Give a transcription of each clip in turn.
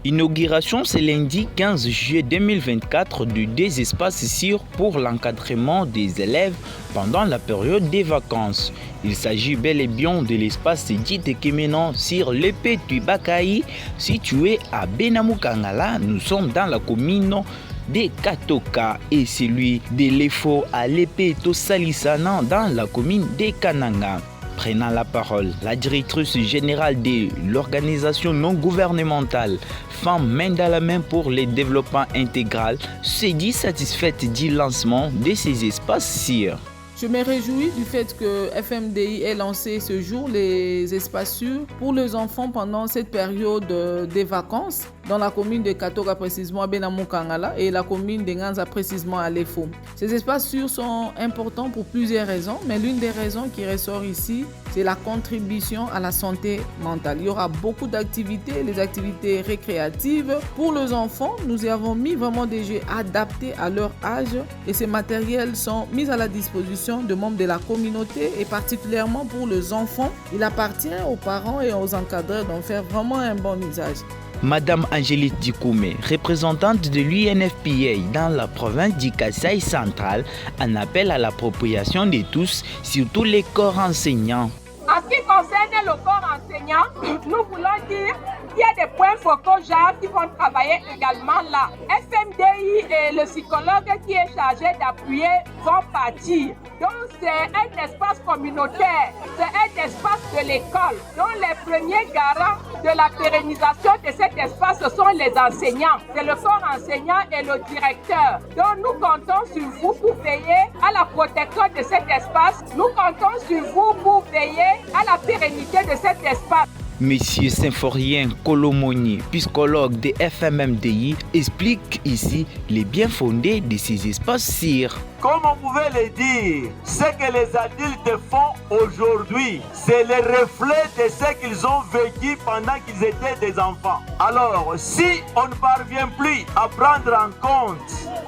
Inauguration ce lundi 15 juillet 2024 de deux espaces sûrs pour l'encadrement des élèves pendant la période des vacances. Il s'agit bel et bien de l'espace dit de Kemenon sur l'épée du Bakaï situé à Benamukangala. Nous sommes dans la commune de Katoka et celui de l'Efo à l'épée Tosalisana dans la commune de Kananga. Prenant la parole, la directrice générale de l'organisation non gouvernementale Femmes main dans la main pour le développement intégral s'est dit satisfaite du lancement de ces espaces sûrs. Je me réjouis du fait que FMDI ait lancé ce jour les espaces sûrs pour les enfants pendant cette période des vacances dans la commune de Katoka précisément à Benamukangala et la commune de Nganza précisément à Lefo. Ces espaces sûrs sont importants pour plusieurs raisons, mais l'une des raisons qui ressort ici, c'est la contribution à la santé mentale. Il y aura beaucoup d'activités, les activités récréatives. Pour les enfants, nous y avons mis vraiment des jeux adaptés à leur âge et ces matériels sont mis à la disposition de membres de la communauté et particulièrement pour les enfants. Il appartient aux parents et aux encadreurs d'en faire vraiment un bon usage. Madame Angélique Dikoumé, représentante de l'UNFPA dans la province du Kasaï central, en appelle à l'appropriation de tous, surtout les corps enseignants. En ce qui concerne le corps enseignant, nous voulons dire qu'il y a des points focaux genre qui vont travailler également là. FMDI et le psychologue qui est chargé d'appuyer vont partir. Donc c'est un espace communautaire, c'est un espace de l'école. Donc les premiers garants de la pérennisation de cet espace, ce sont les enseignants. C'est le corps enseignant et le directeur. Donc nous comptons sur vous pour veiller à la protection de cet espace. Nous comptons sur vous pour veiller à la pérennité de cet espace. Monsieur Symphorien Kolomoni, psychologue de FMMDI, explique ici les bien fondés de ces espaces sûrs. Comme on pouvait le dire, ce que les adultes font aujourd'hui, c'est le reflet de ce qu'ils ont vécu pendant qu'ils étaient des enfants. Alors, si on ne parvient plus à prendre en compte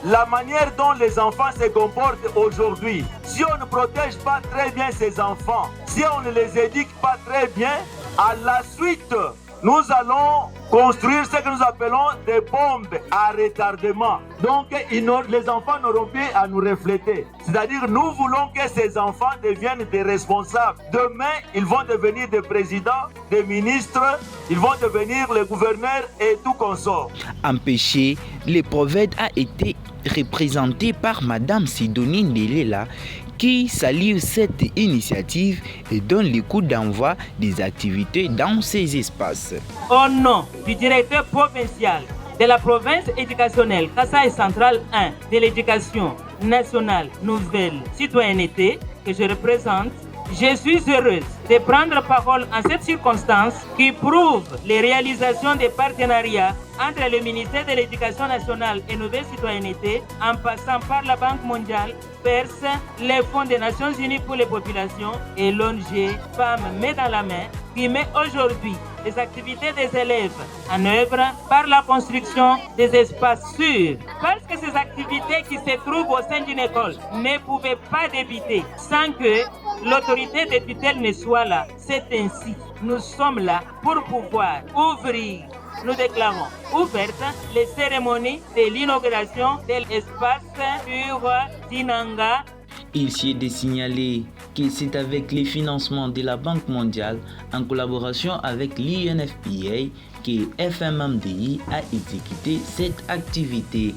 la manière dont les enfants se comportent aujourd'hui, si on ne protège pas très bien ces enfants, si on ne les éduque pas très bien, à la suite, nous allons construire ce que nous appelons des bombes à retardement. Donc, les enfants n'auront plus à nous refléter. C'est-à-dire, nous voulons que ces enfants deviennent des responsables. Demain, ils vont devenir des présidents, des ministres, ils vont devenir les gouverneurs et tout consort. Empêché, le prophète a été représenté par Madame Sidonie Nelela, qui salue cette initiative et donne le coup d'envoi des activités dans ces espaces. Au nom du directeur provincial de la province éducationnelle Kasaï central 1 de l'éducation nationale nouvelle citoyenneté que je représente, je suis heureuse de prendre parole en cette circonstance qui prouve les réalisations des partenariats entre le ministère de l'Éducation nationale et Nouvelle Citoyenneté, en passant par la Banque mondiale, PERS, les Fonds des Nations Unies pour les populations et l'ONG Femmes main dans la main, qui met aujourd'hui les activités des élèves en œuvre par la construction des espaces sûrs. Parce que ces activités qui se trouvent au sein d'une école ne pouvaient pas débuter sans que l'autorité de tutelle ne soit là. C'est ainsi, nous sommes là pour pouvoir ouvrir. Nous déclarons ouvertes les cérémonies de l'inauguration de l'espace sur Dinanga. Il s'y est de signaler que c'est avec les financements de la Banque mondiale en collaboration avec l'UNFPA que FMMDI a exécuté cette activité.